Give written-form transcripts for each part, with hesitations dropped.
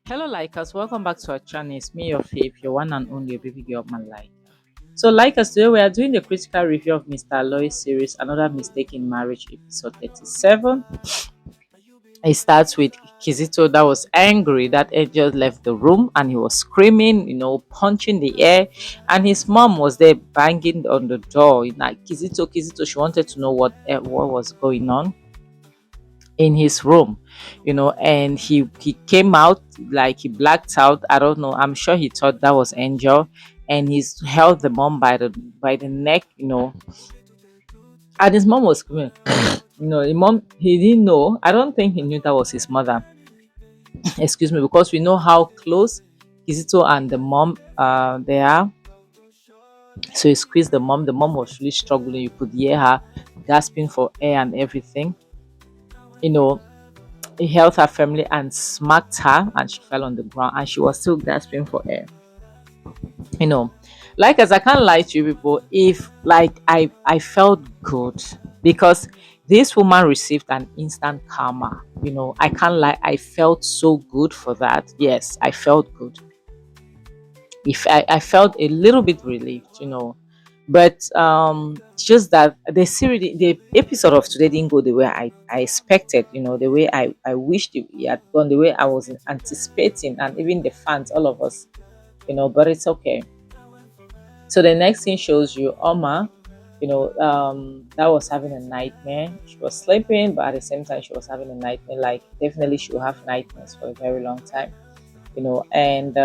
Hello, Likers. Welcome back to our channel. It's me, your faith, your one and only baby girl, my life. So, Likers, today we are doing the critical review of Mr. Aloy series, Another Mistake in Marriage, episode 37. It starts with Kisito that was angry that Angel left the room and he was screaming, punching the air, and his mom was there banging on the door. Like Kisito, Kisito, she wanted to know what was going on in his room, and he came out like he blacked out. I don't know, I'm sure he thought that was Angel, and he's held the mom by the neck, and his mom was screaming. The mom, he didn't know. I don't think he knew that was his mother. Excuse me, because we know how close Kizito and the mom they are. So he squeezed the mom. The mom was really struggling. You could hear her gasping for air and everything. you know he held her firmly and smacked her, and she fell on the ground, and she was still gasping for air. you know like, as I can't lie to you people, if like I felt good, because this woman received an instant karma. I can't lie, I felt so good for that. Yes, I felt good. If I felt a little bit relieved, but it's just that the series, the episode of today didn't go the way I expected, the way I wished it had gone, the way I was anticipating, and even the fans, all of us, but it's okay. So the next thing shows you Oma, that was having a nightmare. She was sleeping, but at the same time she was having a nightmare. Like, definitely she will have nightmares for a very long time, and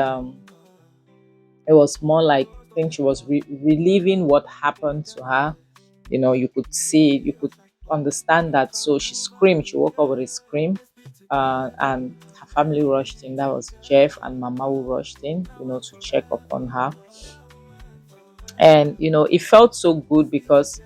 it was more like, I think she was reliving what happened to her. You could see it, you could understand that. So she screamed, she woke up with a scream, and her family rushed in. That was Jeff and Mama who rushed in, to check upon her. And it felt so good because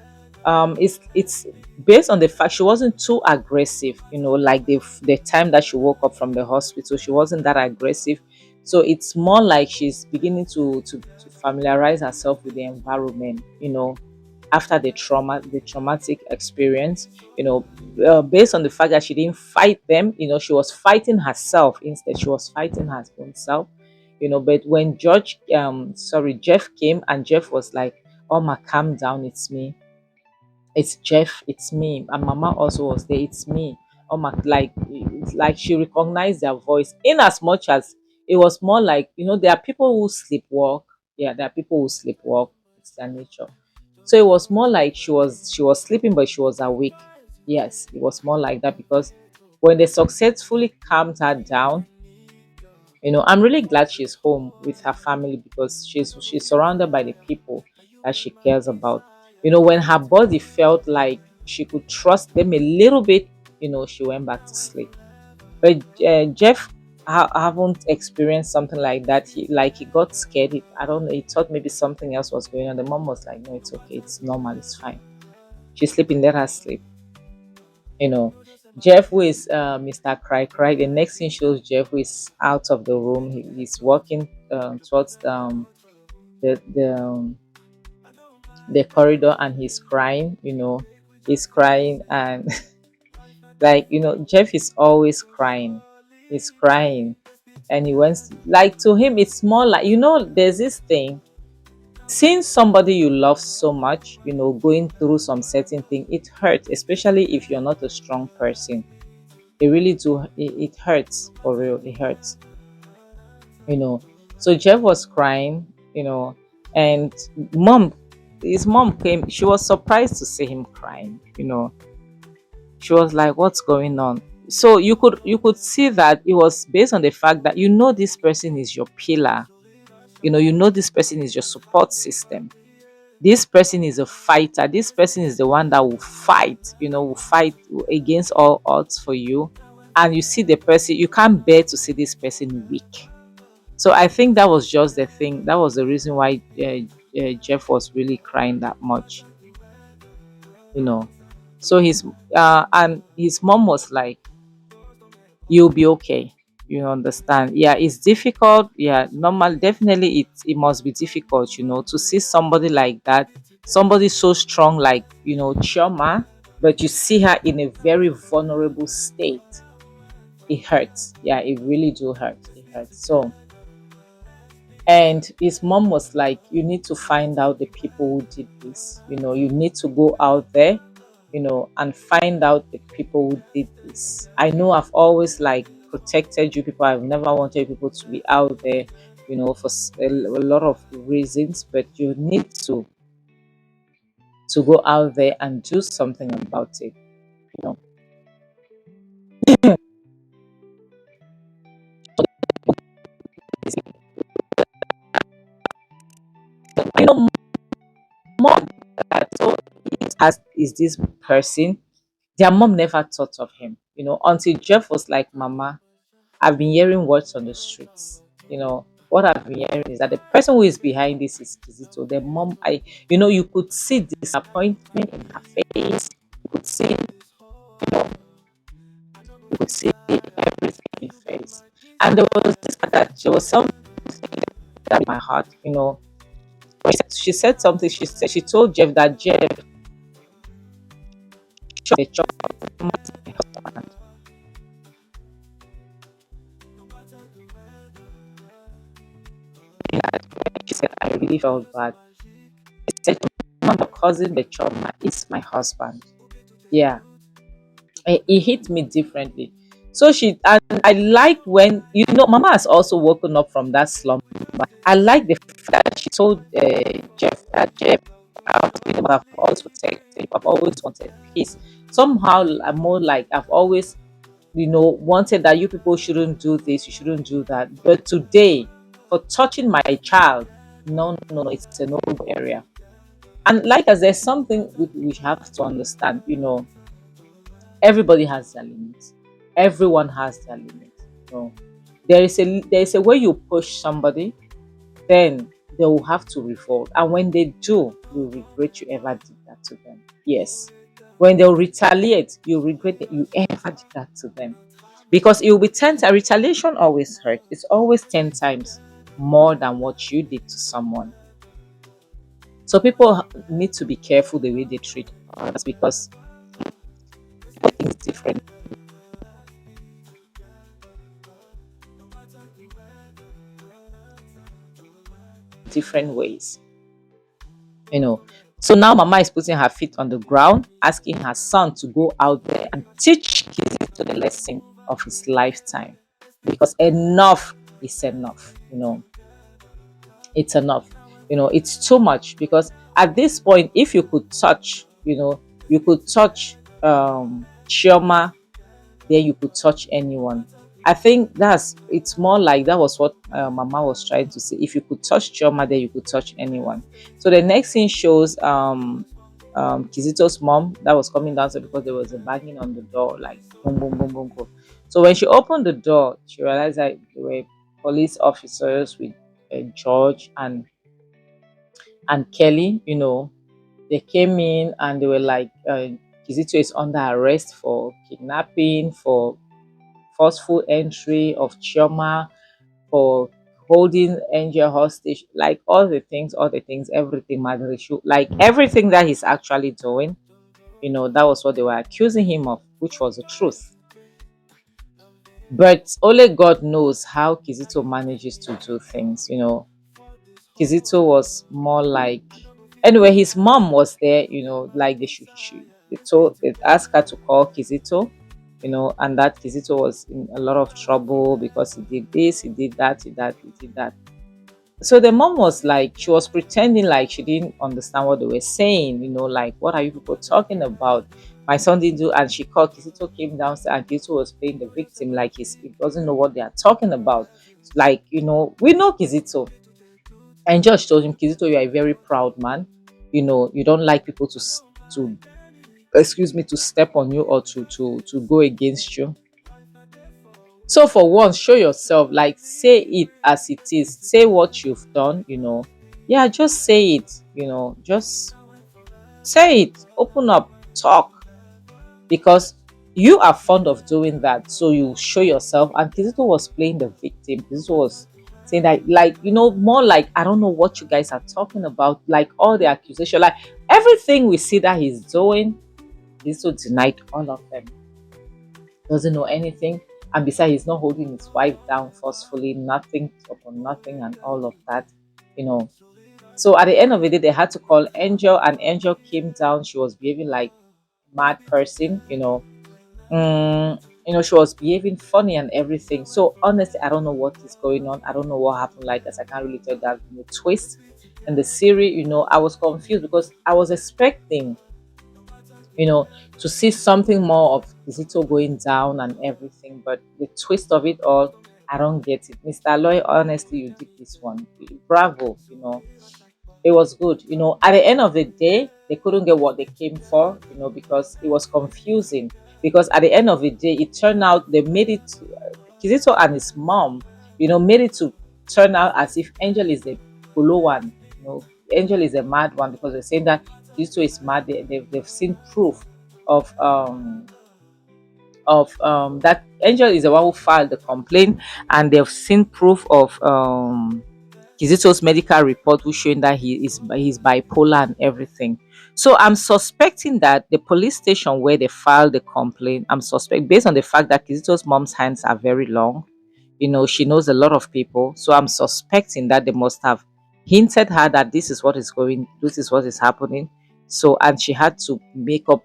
it's based on the fact she wasn't too aggressive, like the time that she woke up from the hospital, she wasn't that aggressive. So it's more like she's beginning to familiarize herself with the environment, after the traumatic experience, based on the fact that she didn't fight them. She was fighting herself. Instead, she was fighting her own self. But when Jeff came, and Jeff was like, "Oh my, calm down, it's me, it's Jeff, it's me," and Mama also was there, "It's me." Oh my, like, it's like she recognized their voice, in as much as it was more like, there are people who sleepwalk. Yeah, there are people who sleepwalk. It's their nature. So it was more like she was sleeping, but she was awake. Yes, it was more like that, because when they successfully calmed her down, I'm really glad she's home with her family, because she's surrounded by the people that she cares about. When her body felt like she could trust them a little bit, she went back to sleep. But Jeff haven't experienced something like that. He got scared. I don't know. He thought maybe something else was going on. The mom was like, "No, it's okay. It's normal. It's fine. She's sleeping. Let her sleep." you know Jeff, who is Mr. Cry Cry, the next thing shows Jeff, who is out of the room. He's walking towards the the um, the corridor, and he's crying. He's crying, and like, Jeff is always crying. He's crying, and he wants, like, to him it's more like, there's this thing. Seeing somebody you love so much, going through some certain thing, it hurts, especially if you're not a strong person. It really do. It hurts, for real. It hurts. you know so Jeff was crying, and mom his mom came. She was surprised to see him crying. She was like, "What's going on?" So you could see that it was based on the fact that, this person is your pillar. This person is your support system. This person is a fighter. This person is the one that will fight, will fight against all odds for you. And you see the person, you can't bear to see this person weak. So I think that was just the thing. That was the reason why Jeff was really crying that much. you know so his mom was like, "You'll be okay, you understand." Yeah, it's difficult. Yeah, normal, definitely it must be difficult, to see somebody like that, somebody so strong, like, Chioma, but you see her in a very vulnerable state. it hurts. Yeah, it really do hurt. It hurts. So, and his mom was like, you need to find out the people who did this. You need to go out there, and find out the people who did this. I know I've always like protected you people. I've never wanted people to be out there, for a lot of reasons, but you need to go out there and do something about it. You know, you know more than that. So as is this person, their mom never thought of him, until Jeff was like, Mama, I've been hearing words on the streets. What I've been hearing is that the person who is behind this is Kisito. The mom, you could see disappointment in her face. You could see, you could see everything in her face. And there was this that there was something that in my heart, she said something. She told Jeff that Jeff shot the chop my husband. She said, I really felt bad. She said, the cousin, the trauma is my husband. Yeah, it hit me differently. So and I like when, Mama has also woken up from that slumber. I like the fact that she told Jeff that Jeff, I've always protected, I've always wanted peace. Somehow, I'm more like I've always, wanted that you people shouldn't do this, you shouldn't do that. But today, for touching my child, no, no, no, it's a no area. And like as there's something we have to understand, everybody has their limits. Everyone has their limits. There is a way you push somebody, then they will have to revolt. And when they do, you regret you ever did that to them. Yes. When they'll retaliate, you regret that you ever did that to them. Because it will be 10 times. Retaliation always hurt. It's always 10 times more than what you did to someone. So people need to be careful the way they treat others, because everything is different. Different ways. So now Mama is putting her feet on the ground, asking her son to go out there and teach Kizito the lesson of his lifetime. Because enough is enough. It's enough. It's too much, because at this point, if you could touch, you could touch Chioma, then you could touch anyone. I think it's more like that was what Mama was trying to say. If you could touch Chioma, then you could touch anyone. So the next scene shows Kizito's mom that was coming downstairs, because there was a banging on the door, like boom, boom, boom, boom, boom. So when she opened the door, she realized that there were police officers with George and Kelly. They came in and they were like, Kizito is under arrest for kidnapping, for forceful entry of Chioma, for holding Angel hostage, like all the things, everything, Madrishu, like everything that he's actually doing, that was what they were accusing him of, which was the truth. But only God knows how Kizito manages to do things. Kizito was more like, anyway, his mom was there, like they asked her to call Kizito, and that Kizito was in a lot of trouble because he did this, he did that, he did that. So the mom was like, she was pretending like she didn't understand what they were saying, like, what are you people talking about? My son didn't do, and she called Kizito, came downstairs, and Kizito was playing the victim, like he doesn't know what they are talking about. Like, we know Kizito. And Josh told him, Kizito, you are a very proud man. You don't like people to to step on you or to go against you. So for once, show yourself, like say it as it is, say what you've done, yeah, just say it, just say it, open up, talk, because you are fond of doing that. So you show yourself. And Kizito was playing the victim. Kizito was saying that, like, more like, I don't know what you guys are talking about, like all the accusation, like everything we see that he's doing, Kizito denied all of them. Doesn't know anything. And besides, he's not holding his wife down forcefully, nothing upon nothing, and all of that, you know. So at the end of the day, they had to call Angel, and Angel came down. She was behaving like mad person, you know. She was behaving funny and everything. So honestly, I don't know what is going on. I don't know what happened. Like, as I can't really tell that twist in the series. I was confused because I was expecting, you know, to see something more of Kisito going down and everything. But the twist of it all, I don't get it. Mr. Aloy, honestly, you did this one. Bravo, it was good. At the end of the day, they couldn't get what they came for, because it was confusing. Because at the end of the day, it turned out they made it, Kizito and his mom, made it to turn out as if Angel is the polo one. Angel is a mad one because they're saying that Kizito is mad. They've seen proof of that Angel is the one who filed the complaint, and they've seen proof of Kizito's medical report who's showing that he's bipolar and everything. So I'm suspecting that the police station where they filed the complaint, I'm suspect based on the fact that Kizito's mom's hands are very long. She knows a lot of people. So I'm suspecting that they must have hinted her that this is what is happening. So, and she had to make up,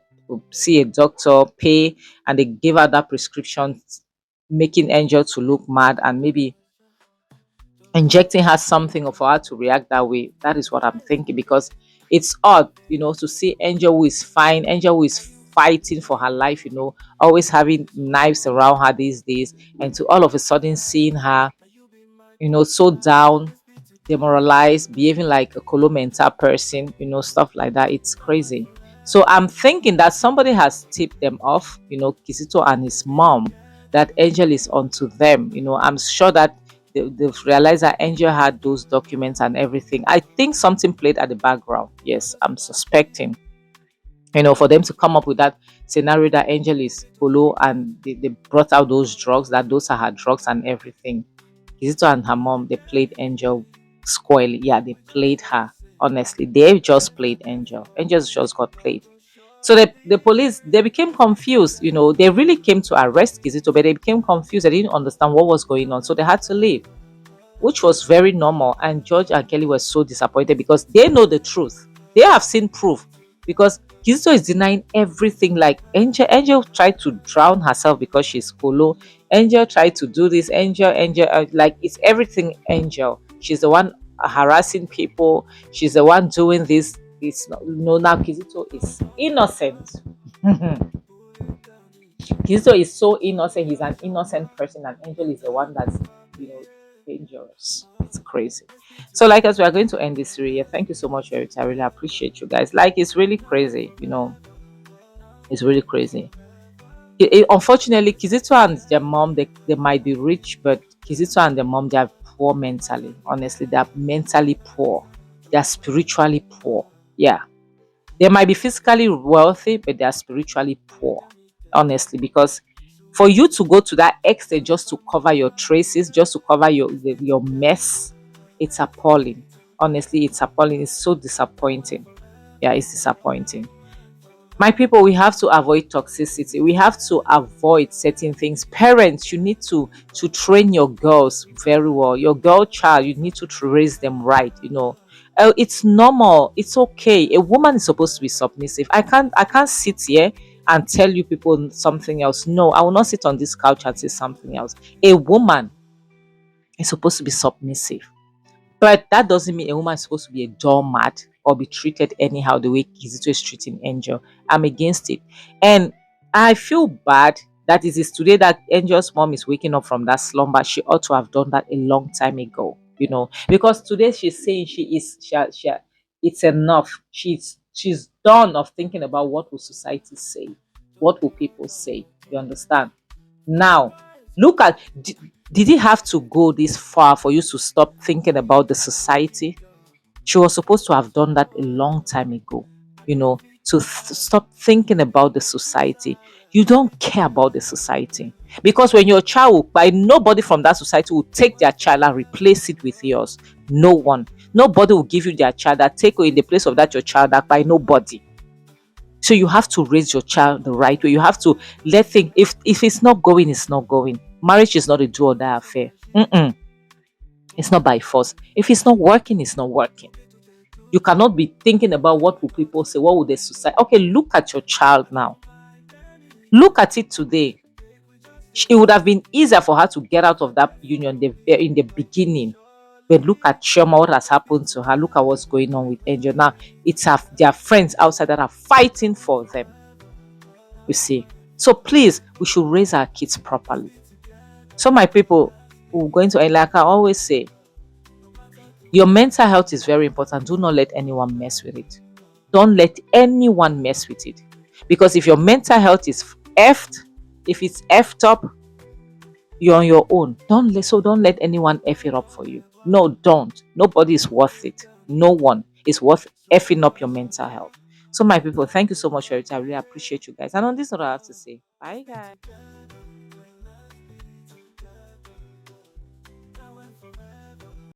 see a doctor, pay, and they gave her that prescription, making Angel to look mad and maybe injecting her something for her to react that way. That is what I'm thinking, because it's odd, to see Angel who is fine, Angel who is fighting for her life, always having knives around her these days, and to all of a sudden seeing her, so down, demoralized, behaving like a colo mental person, stuff like that. It's crazy. So I'm thinking that somebody has tipped them off, Kisito and his mom, that Angel is onto them. I'm sure that they've realized that Angel had those documents and everything. I think something played at the background. Yes, I'm suspecting, for them to come up with that scenario that Angel is polo and they brought out those drugs, that those are her drugs and everything. Kizito and her mom, they played Angel squarely. Yeah, they played her. Honestly, they just played Angel. Angel just got played. So the police, they became confused. They really came to arrest Kizito, but they became confused. They didn't understand what was going on, so they had to leave, which was very normal. And George and Kelly were so disappointed because they know the truth. They have seen proof, because Kizito is denying everything. Like Angel tried to drown herself because she's Kolo. Angel tried to do this. Angel, like it's everything Angel. She's the one harassing people. She's the one doing this. It's not, now Kizito is innocent. Kizito is so innocent. He's an innocent person, and Angel is the one that's, dangerous. It's crazy. So, like, as we are going to end this series, thank you so much for it. I really appreciate you guys. Like, it's really crazy. It's really crazy. Unfortunately, Kizito and their mom, they might be rich, but Kizito and their mom, they are poor mentally. Honestly, they are mentally poor. They are spiritually poor. Yeah. They might be physically wealthy, but they are spiritually poor. Honestly, because for you to go to that extent just to cover your traces, just to cover your mess, it's appalling. Honestly, it's appalling. It's so disappointing. Yeah, it's disappointing. My people, we have to avoid toxicity. We have to avoid certain things. Parents, you need to train your girls very well. Your girl child, you need to raise them right. It's normal. It's okay. A woman is supposed to be submissive. I can't sit here and tell you people something else. No, I will not sit on this couch and say something else. A woman is supposed to be submissive. But that doesn't mean a woman is supposed to be a doormat or be treated anyhow the way Kizito is treating Angel. I'm against it. And I feel bad that it is today that Angel's mom is waking up from that slumber. She ought to have done that a long time ago, because today she's saying it's enough. She's done of thinking about what will society say, what will people say. You understand? Now, look at, did it have to go this far for you to stop thinking about the society? She was supposed to have done that a long time ago, to stop thinking about the society. You don't care about the society, because when your child will buy, nobody from that society will take their child and replace it with yours. No one. Nobody will give you their child that take in the place of that your child, that by nobody. So you have to raise your child the right way. You have to let think, if it's not going, it's not going. Marriage is not a do or die affair. It's not by force. If it's not working, it's not working. You cannot be thinking about what will people say, what will the society. Okay, look at your child now. Look at it today. It would have been easier for her to get out of that union in the beginning. But look at Chioma, what has happened to her. Look at what's going on with Angel. Now, it's their friends outside that are fighting for them. You see. So please, we should raise our kids properly. So my people who are going to, like I always say, your mental health is very important. Do not let anyone mess with it. Don't let anyone mess with it. Because if your mental health is effed, if it's effed up, you're on your own. Don't let anyone F it up for you. No, don't. Nobody is worth it. No one is worth effing up your mental health. So my people, thank you so much for your time. I really appreciate you guys. And on this note, I have to say, bye guys.